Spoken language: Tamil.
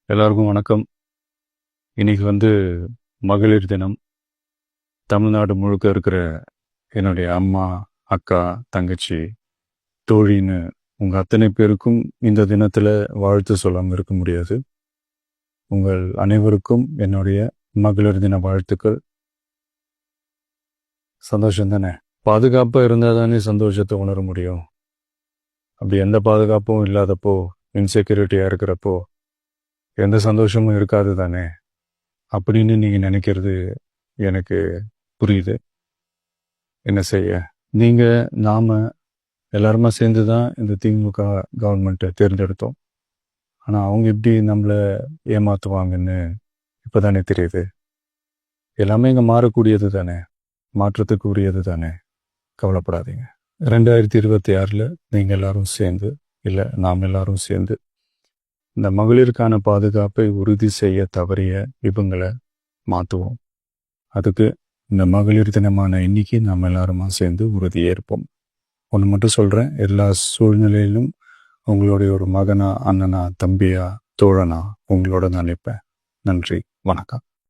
எல்லாருக்கும் வணக்கம். இன்னைக்கு மகளிர் தினம். தமிழ்நாடு முழுக்க இருக்கிற என்னுடைய அம்மா, அக்கா, தங்கச்சி, தோழின்னு உங்க அத்தனை பேருக்கும் இந்த தினத்துல வாழ்த்து சொல்லாம இருக்க முடியாது. உங்கள் அனைவருக்கும் என்னுடைய மகளிர் தின வாழ்த்துக்கள். சந்தோஷம் தானே? பாதுகாப்பா இருந்தா தானே சந்தோஷத்தை உணர முடியும். அப்படி எந்த பாதுகாப்பும் இல்லாதப்போ, இன்செக்யூரிட்டியா இருக்கிறப்போ எந்த சந்தோஷமும் இருக்காது தானே அப்படின்னு நீங்க நினைக்கிறது எனக்கு புரியுது. என்ன செய்ய, நீங்க நாம எல்லாருமா சேர்ந்து தான் இந்த திமுக கவர்மெண்ட்டை தேர்ந்தெடுத்தோம். ஆனா அவங்க எப்படி நம்மளை ஏமாத்துவாங்கன்னு இப்பதானே தெரியுது. எல்லாமே இங்க மாறக்கூடியது தானே, மாற்றத்துக்கு உரியது தானே. கவலைப்படாதீங்க. 2026 நீங்க எல்லாரும் சேர்ந்து, இல்லை நாம் எல்லாரும் சேர்ந்து இந்த மகளிருக்கான பாதுகாப்பை உறுதி செய்ய தவறிய இவங்களை மாற்றுவோம். அதுக்கு இந்த மகளிர் தினமான இன்னைக்கு நாம் எல்லாருமா சேர்ந்து உறுதியேற்போம். ஒன்று மட்டும் சொல்கிறேன், எல்லா சூழ்நிலையிலும் உங்களுடைய ஒரு மகனா, அண்ணனா, தம்பியா, தோழனா உங்களோட நான் நிற்பேன். நன்றி, வணக்கம்.